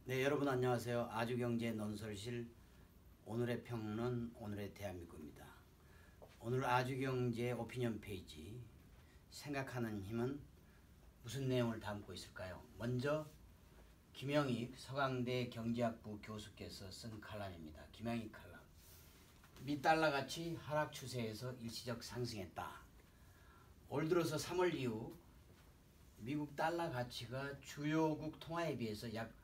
네, 여러분 안녕하세요. 아주경제 논설실 오늘의 평론 오늘의 대한민국입니다. 오늘 아주경제 오피니언 페이지 생각하는 힘은 무슨 내용을 담고 있을까요? 먼저 김영익 서강대 경제학부 교수께서 쓴 칼럼입니다. 김영익 칼럼. 미 달러 가치 하락 추세에서 일시적 상승했다. 올 들어서 3월 이후 미국 달러 가치가 주요국 통화에 비해서 약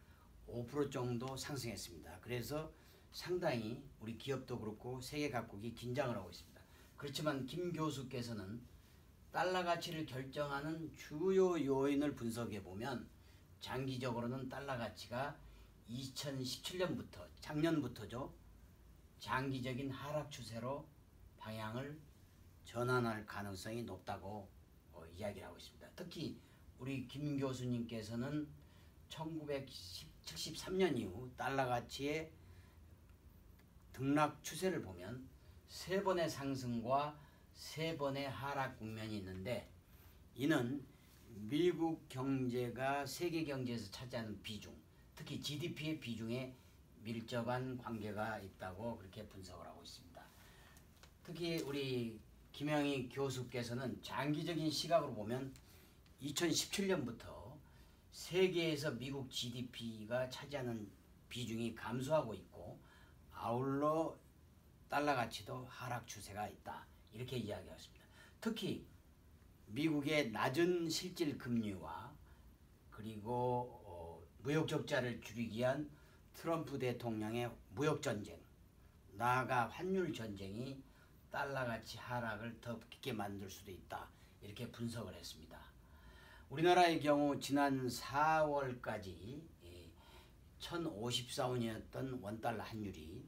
5% 정도 상승했습니다. 그래서 상당히 우리 기업도 그렇고 세계 각국이 긴장을 하고 있습니다. 그렇지만 김 교수께서는 달러 가치를 결정하는 주요 요인을 분석해 보면 장기적으로는 달러 가치가 2017년부터 작년부터죠. 장기적인 하락 추세로 방향을 전환할 가능성이 높다고 이야기를 하고 있습니다. 특히 우리 김 교수님께서는 1973년 이후 달러 가치의 등락 추세를 보면 3번의 상승과 3번의 하락 국면이 있는데, 이는 미국 경제가 세계 경제에서 차지하는 비중, 특히 GDP의 비중에 밀접한 관계가 있다고 그렇게 분석을 하고 있습니다. 특히 우리 김영익 교수께서는 장기적인 시각으로 보면 2017년부터 세계에서 미국 GDP가 차지하는 비중이 감소하고 있고, 아울러 달러 가치도 하락 추세가 있다, 이렇게 이야기했습니다. 특히 미국의 낮은 실질 금리와 그리고 무역 적자를 줄이기 위한 트럼프 대통령의 무역 전쟁, 나아가 환율 전쟁이 달러 가치 하락을 더 깊게 만들 수도 있다, 이렇게 분석을 했습니다. 우리나라의 경우 지난 4월까지 1,054원이었던 원달러 환율이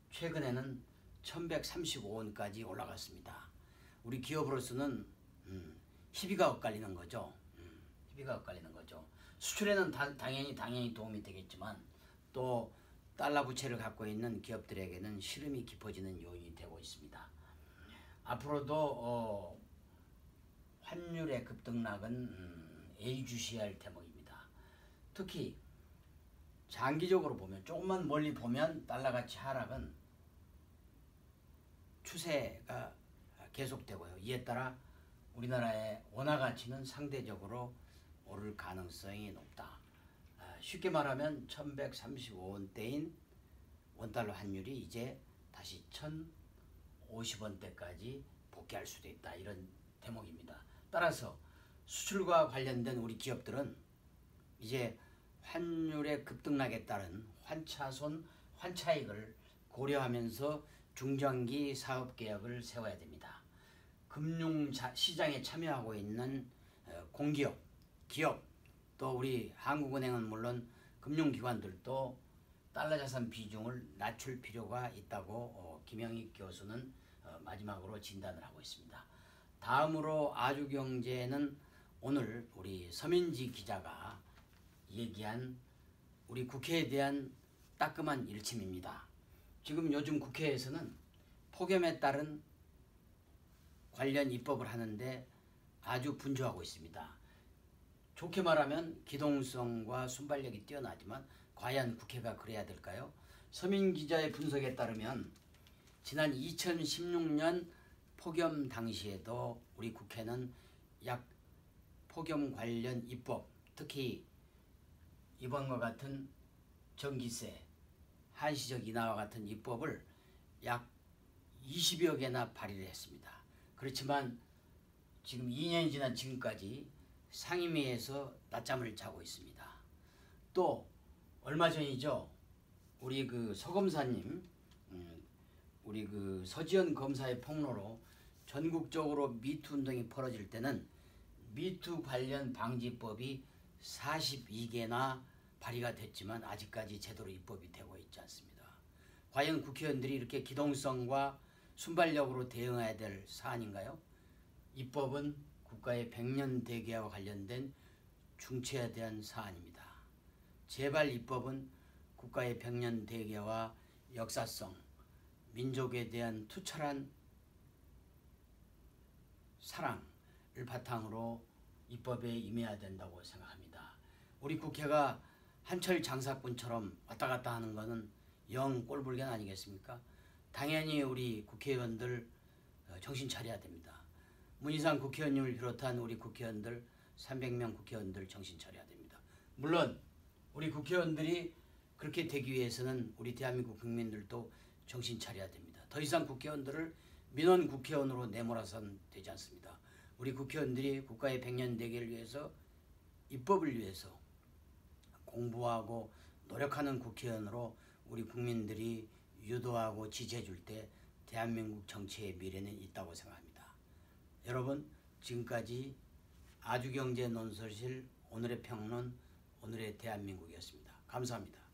최근에는 1,135원까지 올라갔습니다. 우리 기업으로서는 희비가 엇갈리는 거죠. 희비가 엇갈리는 거죠. 수출에는 당연히 도움이 되겠지만, 또 달러 부채를 갖고 있는 기업들에게는 시름이 깊어지는 요인이 되고 있습니다. 앞으로도 환율의 급등락은 예의주시할 대목입니다. 특히 장기적으로 보면, 조금만 멀리 보면 달러 가치 하락은 추세가 계속되고요. 이에 따라 우리나라의 원화 가치는 상대적으로 오를 가능성이 높다. 쉽게 말하면 1135원대인 원달러 환율이 이제 다시 1050원대까지 복귀할 수도 있다, 이런 대목입니다. 따라서 수출과 관련된 우리 기업들은 이제 환율의 급등락에 따른 환차손, 환차익을 고려하면서 중장기 사업계획을 세워야 됩니다. 금융시장에 참여하고 있는 공기업, 기업, 또 우리 한국은행은 물론 금융기관들도 달러 자산 비중을 낮출 필요가 있다고 김영익 교수는 마지막으로 진단을 하고 있습니다. 다음으로 아주경제는 오늘 우리 서민지 기자가 얘기한 우리 국회에 대한 따끔한 일침입니다. 지금 요즘 국회에서는 폭염에 따른 관련 입법을 하는데 아주 분주하고 있습니다. 좋게 말하면 기동성과 순발력이 뛰어나지만 과연 국회가 그래야 될까요? 서민 기자의 분석에 따르면 지난 2016년 폭염 당시에도 우리 국회는 약 폭염 관련 입법, 특히 이번과 같은 전기세, 한시적 인하와 같은 입법을 약 20여 개나 발의를 했습니다. 그렇지만 지금 2년이 지난 지금까지 상임위에서 낮잠을 자고 있습니다. 또 얼마 전이죠, 우리 그 서 검사님, 우리 그 서지현 검사의 폭로로 전국적으로 미투 운동이 벌어질 때는 미투 관련 방지법이 42개나 발의가 됐지만 아직까지 제대로 입법이 되고 있지 않습니다. 과연 국회의원들이 이렇게 기동성과 순발력으로 대응해야 될 사안인가요? 입법은 국가의 100년 대계와 관련된 중체에 대한 사안입니다. 제발 입법은 국가의 100년 대계와 역사성, 민족에 대한 투철한 사랑을 바탕으로 입법에 임해야 된다고 생각합니다. 우리 국회가 한철 장사꾼처럼 왔다 갔다 하는 것은 영 꼴불견 아니겠습니까? 당연히 우리 국회의원들 정신 차려야 됩니다. 문희상 국회의원님을 비롯한 우리 국회의원들 300명 국회의원들 정신 차려야 됩니다. 물론 우리 국회의원들이 그렇게 되기 위해서는 우리 대한민국 국민들도 정신 차려야 됩니다. 더 이상 국회의원들을 민원 국회의원으로 내몰아선 되지 않습니다. 우리 국회의원들이 국가의 백년대계를 위해서 입법을 위해서 공부하고 노력하는 국회의원으로 우리 국민들이 유도하고 지지해 줄 때 대한민국 정치의 미래는 있다고 생각합니다. 여러분, 지금까지 아주경제 논설실 오늘의 평론 오늘의 대한민국이었습니다. 감사합니다.